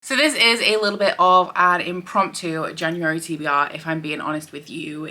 So this is a little bit of an impromptu January TBR, if I'm being honest with you.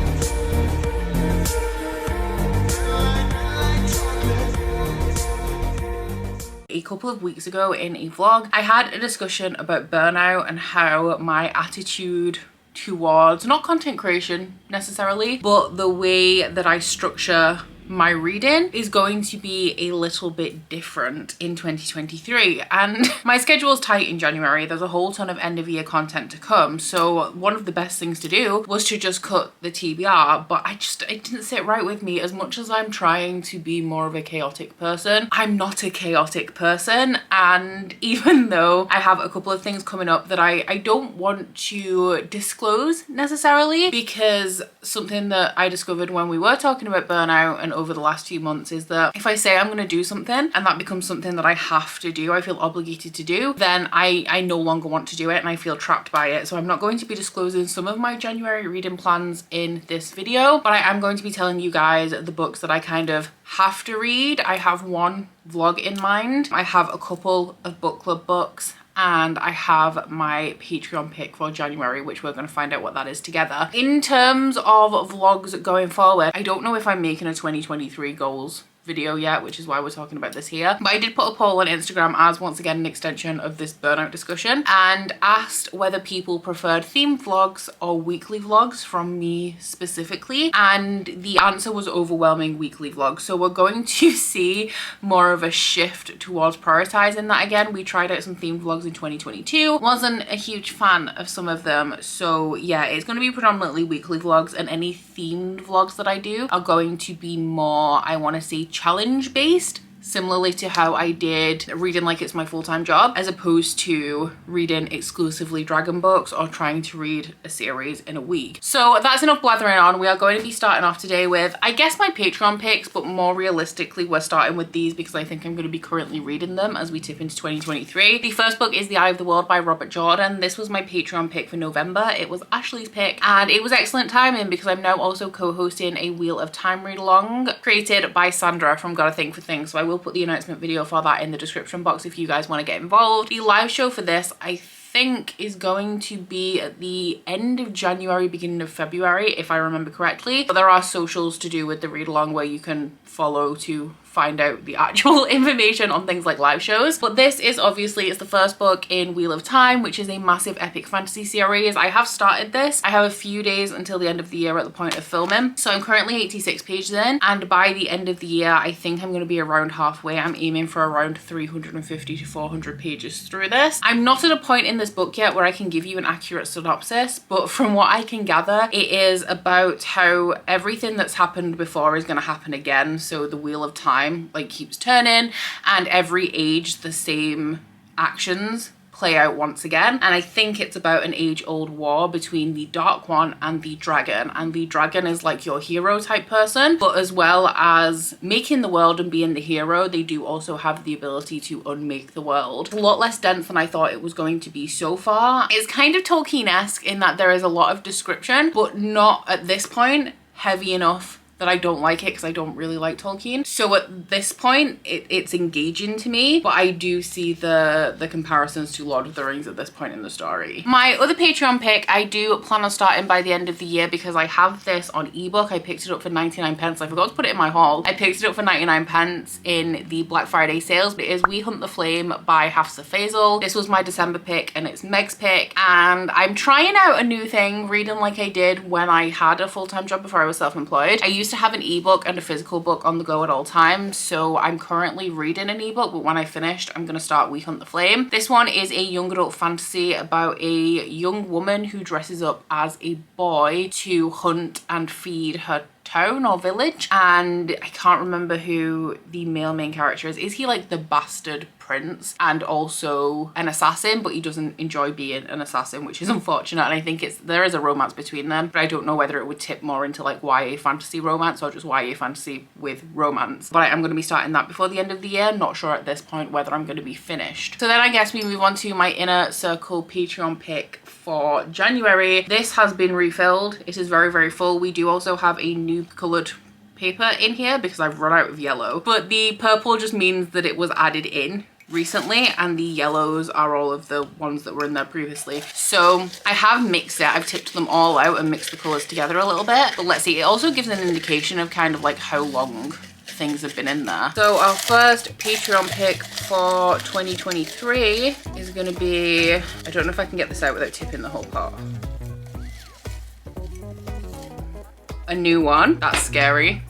A couple of weeks ago in a vlog, I had a discussion about burnout and how my attitude towards, not content creation necessarily, but the way that I structure my reading is going to be a little bit different in 2023. And my schedule's tight in January. There's a whole ton of end of year content to come. So one of the best things to do was to just cut the TBR, but it didn't sit right with me. As much as I'm trying to be more of a chaotic person, I'm not a chaotic person. And even though I have a couple of things coming up that I don't want to disclose necessarily, because something that I discovered when we were talking about burnout and over the last few months is that if I say I'm going to do something and that becomes something that I have to do, I feel obligated to do, then I no longer want to do it and I feel trapped by it. So I'm not going to be disclosing some of my January reading plans in this video, but I am going to be telling you guys the books that I kind of have to read. I have one vlog in mind. I have a couple of book club books, and I have my Patreon pick for January, which we're going to find out what that is together. In terms of vlogs going forward, I don't know if I'm making a 2023 goals video yet, which is why we're talking about this here, but I did put a poll on Instagram as once again an extension of this burnout discussion, and asked whether people preferred themed vlogs or weekly vlogs from me specifically, and the answer was overwhelming weekly vlogs. So we're going to see more of a shift towards prioritizing that again. We tried out some themed vlogs in 2022, wasn't a huge fan of some of them, so yeah, it's going to be predominantly weekly vlogs, and any themed vlogs that I do are going to be more, I want to say, challenge based, similarly to how I did reading like it's my full-time job, as opposed to reading exclusively dragon books or trying to read a series in a week. So that's enough blathering on. We are going to be starting off today with, I guess, my Patreon picks, but more realistically we're starting with these because I think I'm going to be currently reading them as we tip into 2023. The first book is The Eye of the World by Robert Jordan. This was my Patreon pick for November. It was Ashley's pick, and it was excellent timing because I'm now also co-hosting a Wheel of Time read along created by Sandra from Gotta Think for Things. So I will put the announcement video for that in the description box if you guys want to get involved. The live show for this, I think, is going to be at the end of January, beginning of February, if I remember correctly. But there are socials to do with the read along where you can follow to find out the actual information on things like live shows. But this is obviously, it's the first book in Wheel of Time, which is a massive epic fantasy series. I have started this. I have a few days until the end of the year at the point of filming. So I'm currently 86 pages in, and by the end of the year, I think I'm going to be around halfway. I'm aiming for around 350 to 400 pages through this. I'm not at a point in this book yet where I can give you an accurate synopsis, but from what I can gather, it is about how everything that's happened before is going to happen again. So the Wheel of Time like keeps turning, and every age the same actions play out once again. And I think it's about an age-old war between the Dark One and the Dragon. And the Dragon is like your hero type person, but as well as making the world and being the hero, they do also have the ability to unmake the world. A lot less dense than I thought it was going to be so far. It's kind of Tolkien-esque in that there is a lot of description, but not at this point heavy enough that I don't like it, because I don't really like Tolkien. So at this point, it's engaging to me, but I do see the comparisons to Lord of the Rings at this point in the story. My other Patreon pick, I do plan on starting by the end of the year because I have this on ebook. I picked it up for 99 pence. I forgot to put it in my haul. I picked it up for 99 pence in the Black Friday sales, but it is We Hunt the Flame by Hafsa Faisal. This was my December pick and it's Meg's pick, and I'm trying out a new thing, reading like I did when I had a full-time job before I was self-employed. I used to have an ebook and a physical book on the go at all times, so I'm currently reading an ebook, but when I finished I'm gonna start We Hunt the Flame. This one is a young adult fantasy about a young woman who dresses up as a boy to hunt and feed her town or village, and I can't remember who the male main character is. Is he like the bastard prince and also an assassin, but he doesn't enjoy being an assassin, which is unfortunate, and I think there is a romance between them, but I don't know whether it would tip more into like YA fantasy romance or just YA fantasy with romance. But I'm going to be starting that before the end of the year. Not sure at this point whether I'm going to be finished. So then I guess we move on to my Inner Circle Patreon pick for January. This has been refilled. It is very, very full. We do also have a new coloured paper in here because I've run out of yellow, but the purple just means that it was added in recently, and the yellows are all of the ones that were in there previously. So I have mixed it. I've tipped them all out and mixed the colors together a little bit, but let's see. It also gives an indication of kind of like how long things have been in there. So our first Patreon pick for 2023 is going to be, I don't know if I can get this out without tipping the whole pot. A new one. That's scary.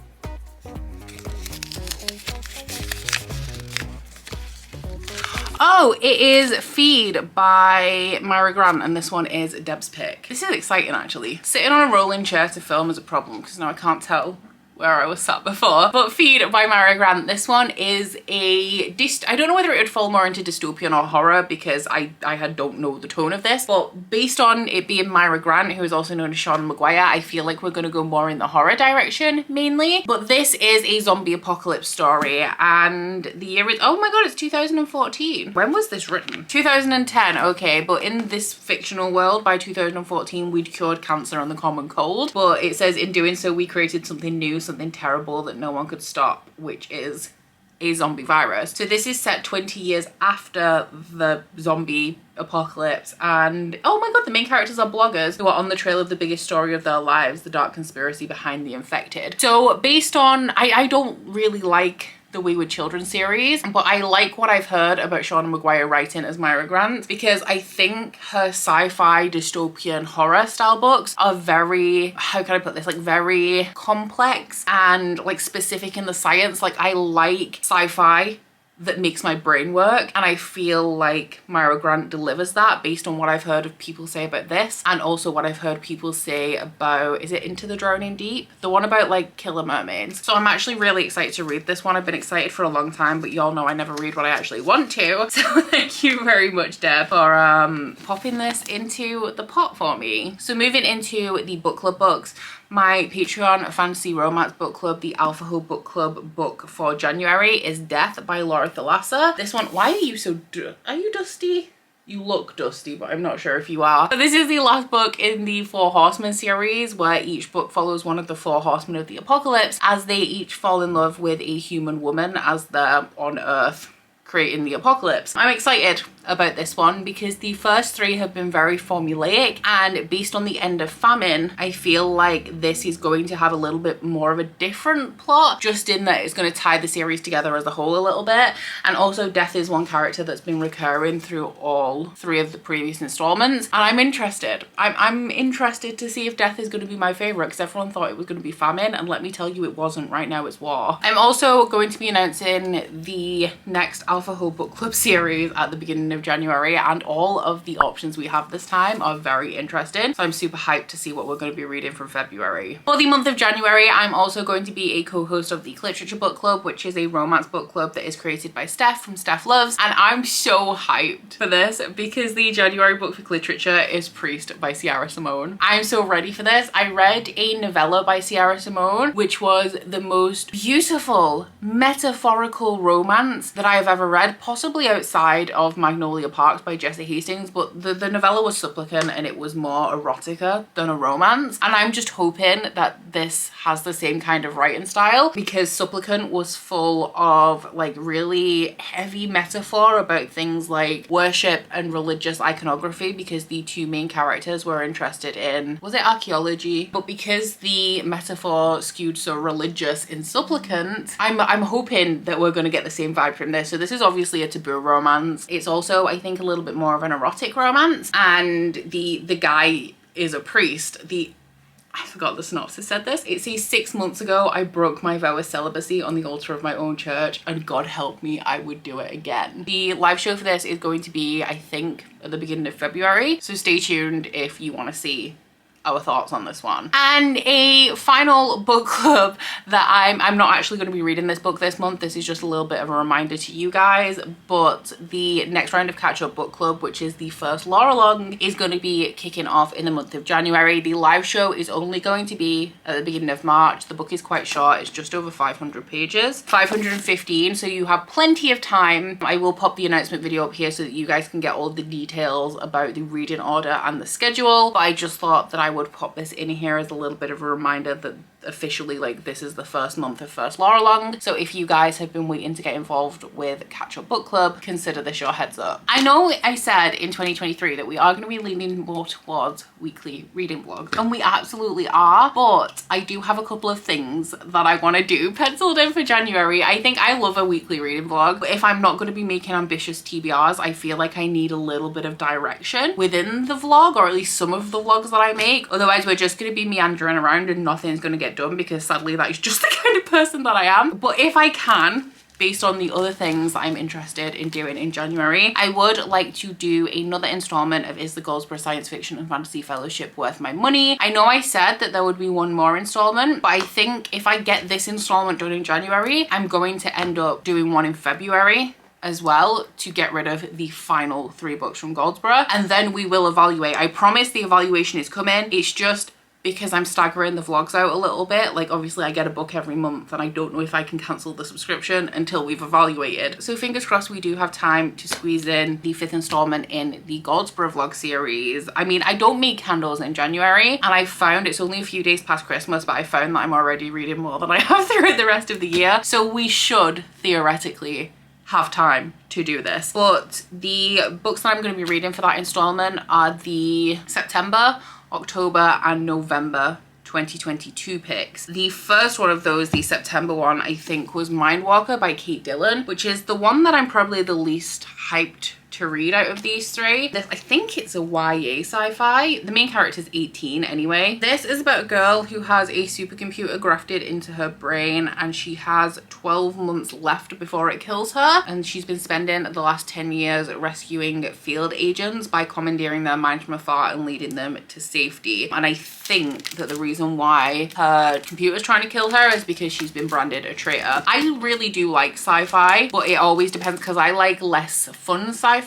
Oh, it is Feed by Myra Grant, and this one is Deb's pick. This is exciting, actually. Sitting on a rolling chair to film is a problem because now I can't tell where I was sat before. But Feed by Myra Grant, this one is I don't know whether it would fall more into dystopian or horror because I don't know the tone of this, but based on it being Myra Grant, who is also known as Sean Maguire, I feel like we're gonna go more in the horror direction mainly. But this is a zombie apocalypse story, and the year is, oh my god, it's 2014. When was this written? 2010, okay, but in this fictional world by 2014 we'd cured cancer and the common cold, but it says in doing so we created something new, something terrible that no one could stop, which is a zombie virus. So this is set 20 years after the zombie apocalypse, and oh my god, the main characters are bloggers who are on the trail of the biggest story of their lives, the dark conspiracy behind the infected. So based on, I don't really like the Wayward Children series, but I like what I've heard about Shauna Maguire writing as Myra Grant because I think her sci-fi dystopian horror style books are very, how can I put this, like very complex and like specific in the science. Like I like sci-fi that makes my brain work, and I feel like Myra Grant delivers that based on what I've heard of people say about this, and also what I've heard people say about, is it Into the Drowning Deep? The one about like killer mermaids. So I'm actually really excited to read this one. I've been excited for a long time, but y'all know I never read what I actually want to. So thank you very much, Deb, for popping this into the pot for me. So moving into the book club books, my Patreon fantasy romance book club, the Alpha Ho book club book for January is Death by Laura Thalassa. This one, why are you so, are you dusty? You look dusty, but I'm not sure if you are. But this is the last book in the Four Horsemen series, where each book follows one of the four horsemen of the apocalypse as they each fall in love with a human woman as they're on Earth creating the apocalypse. I'm excited about this one because the first three have been very formulaic, and based on the end of famine, I feel like this is going to have a little bit more of a different plot, just in that it's going to tie the series together as a whole a little bit. And also Death is one character that's been recurring through all three of the previous installments, and I'm interested. I'm interested to see if Death is going to be my favorite, because everyone thought it was going to be famine, and let me tell you, it wasn't. Right now it's war. I'm also going to be announcing the next Alpha Ho book club series at the beginning of January, and all of the options we have this time are very interesting, so I'm super hyped to see what we're going to be reading from February. For the month of January, I'm also going to be a co-host of the Literature Book Club, which is a romance book club that is created by Steph from Steph Loves, and I'm so hyped for this because the January book for literature is Priest by Ciara Simone. I'm so ready for this. I read a novella by Ciara Simone, which was the most beautiful metaphorical romance that I have ever read, possibly outside of Magnolia Parks by Jesse Hastings, but the novella was Supplicant and it was more erotica than a romance, and I'm just hoping that this has the same kind of writing style, because Supplicant was full of like really heavy metaphor about things like worship and religious iconography, because the two main characters were interested in, was it archaeology? But because the metaphor skewed so religious in Supplicant, I'm hoping that we're going to get the same vibe from this. So this is obviously a taboo romance. It's also, I think, a little bit more of an erotic romance, and the guy is a priest. I forgot the synopsis said this. It says, 6 months ago, I broke my vow of celibacy on the altar of my own church, and God help me, I would do it again. The live show for this is going to be, I think, at the beginning of February, so stay tuned if you want to see our thoughts on this one. And a final book club that I'm not actually going to be reading this book this month. This is just a little bit of a reminder to you guys, but the next round of catch up book club, which is the first Laura Long, is going to be kicking off in the month of January. The live show is only going to be at the beginning of March. The book is quite short. It's just over 500 pages, 515, so you have plenty of time. I will pop the announcement video up here so that you guys can get all the details about the reading order and the schedule, but I just thought that I would pop this in here as a little bit of a reminder that officially like this is the first month of first law along. So if you guys have been waiting to get involved with Catch Up Book Club, consider this your heads up. I know I said in 2023 that we are going to be leaning more towards weekly reading vlogs, and we absolutely are, but I do have a couple of things that I want to do penciled in for January. I think I love a weekly reading vlog, but if I'm not going to be making ambitious TBRs, I feel like I need a little bit of direction within the vlog, or at least some of the vlogs that I make. Otherwise we're just going to be meandering around and nothing's going to get done, because sadly that is just the kind of person that I am. But if I can, based on the other things that I'm interested in doing in January, I would like to do another installment of Is the Goldsboro Science Fiction and Fantasy Fellowship Worth My Money? I know I said that there would be one more installment, but I think if I get this installment done in January, I'm going to end up doing one in February as well, to get rid of the final 3 books from Goldsboro, and then we will evaluate. I promise the evaluation is coming. It's just because I'm staggering the vlogs out a little bit. Like obviously I get a book every month and I don't know if I can cancel the subscription until we've evaluated. So fingers crossed we do have time to squeeze in the 5th installment in the Goldsboro vlog series. I mean, I don't make candles in January, and I found it's only a few days past Christmas, but I found that I'm already reading more than I have throughout the rest of the year. So we should theoretically have time to do this. But the books that I'm going to be reading for that installment are the September, October and November 2022 picks. The first one of those, the September one, I think was Mindwalker by Kate Dillon, which is the one that I'm probably the least hyped to read out of these 3. I think it's a YA sci-fi. The main character is 18 anyway. This is about a girl who has a supercomputer grafted into her brain, and she has 12 months left before it kills her, and she's been spending the last 10 years rescuing field agents by commandeering their minds from afar and leading them to safety. And I think that the reason why her computer's trying to kill her is because she's been branded a traitor. I really do like sci-fi, but it always depends, because I like less fun sci-fi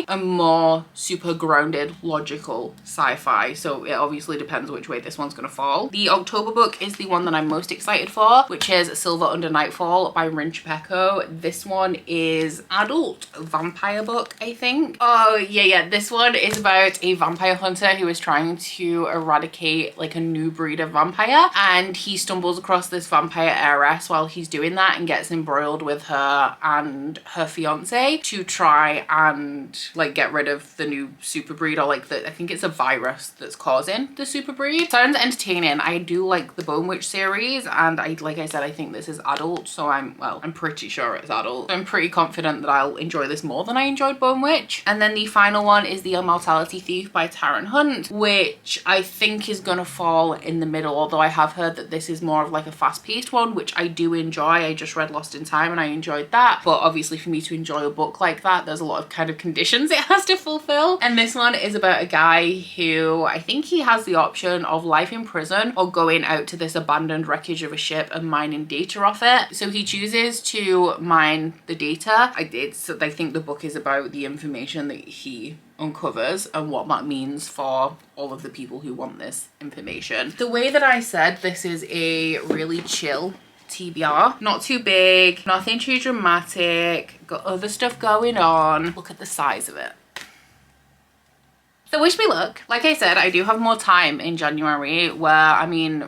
and more super grounded, logical sci-fi. So it obviously depends which way this one's gonna fall. The October book is the one that I'm most excited for, which is Silver Under Nightfall by Rinch Pecco. This one is adult vampire book, I think. Oh yeah, this one is about a vampire hunter who is trying to eradicate like a new breed of vampire, and he stumbles across this vampire heiress while he's doing that and gets embroiled with her and her fiance to try and like get rid of the new super breed, or like I think it's a virus that's causing the super breed. Sounds entertaining. I do like the Bone Witch series, and like I said, I think this is adult, so I'm pretty sure it's adult. So I'm pretty confident that I'll enjoy this more than I enjoyed Bone Witch. And then the final one is The Immortality Thief by Taryn Hunt, which I think is gonna fall in the middle, although I have heard that this is more of like a fast-paced one, which I do enjoy. I just read Lost in Time and I enjoyed that, but obviously for me to enjoy a book like that, there's a lot of kind of conditions it has to fulfill. And this one is about a guy who, I think he has the option of life in prison or going out to this abandoned wreckage of a ship and mining data off it. So he chooses to mine the data. I think the book is about the information that he uncovers and what that means for all of the people who want this information. The way that I said, this is a really chill TBR. Not too big, nothing too dramatic, got other stuff going on. Look at the size of it. So wish me luck. Like I said, I do have more time in January, where, I mean,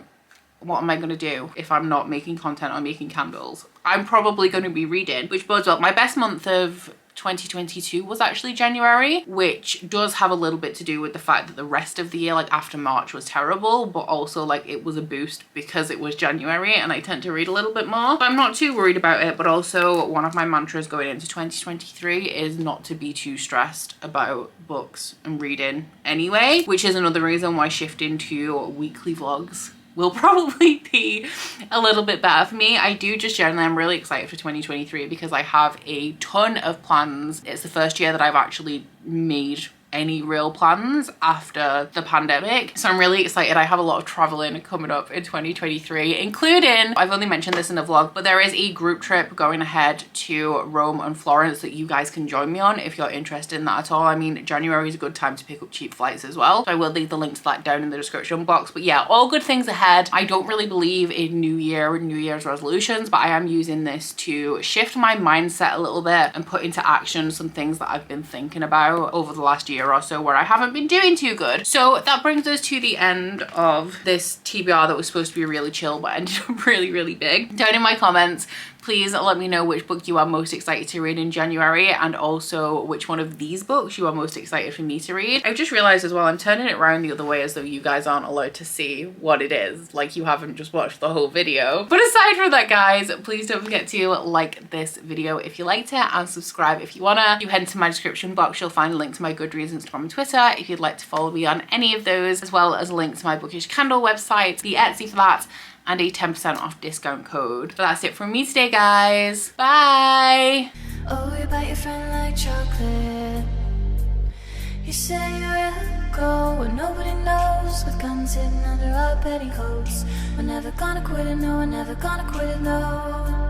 what am I going to do if I'm not making content or making candles? I'm probably going to be reading, which bodes well. My best month of 2022 was actually January, which does have a little bit to do with the fact that the rest of the year, like after March, was terrible, but also like it was a boost because it was January and I tend to read a little bit more. So I'm not too worried about it, but also one of my mantras going into 2023 is not to be too stressed about books and reading anyway, which is another reason why shifting to weekly vlogs will probably be a little bit better for me. I do just generally, I'm really excited for 2023 because I have a ton of plans. It's the first year that I've actually made any real plans after the pandemic, so I'm really excited. I have a lot of traveling coming up in 2023, including, I've only mentioned this in the vlog, but there is a group trip going ahead to Rome and Florence that you guys can join me on if you're interested in that at all. I mean, January is a good time to pick up cheap flights as well, so I will leave the link to that down in the description box. But yeah, all good things ahead. I don't really believe in New Year and New Year's resolutions, but I am using this to shift my mindset a little bit and put into action some things that I've been thinking about over the last year year or so where I haven't been doing too good. So that brings us to the end of this TBR that was supposed to be really chill but ended up really big. Down in my comments, please let me know which book you are most excited to read in January, and also which one of these books you are most excited for me to read. I've just realized as well, I'm turning it around the other way as though you guys aren't allowed to see what it is, like you haven't just watched the whole video. But aside from that, guys, please don't forget to like this video if you liked it, and subscribe if you wanna. You head into my description box, you'll find a link to my Goodreads, Instagram and Twitter if you'd like to follow me on any of those, as well as a link to my Bookish Candle website, the Etsy for that, and a 10% off discount code. So that's it from me today, guys. Bye. Oh, you bite your friend like chocolate. You say you'll go where nobody knows, with guns hidden under our petticoats. We're never gonna quit it, no, we're never gonna quit it, no.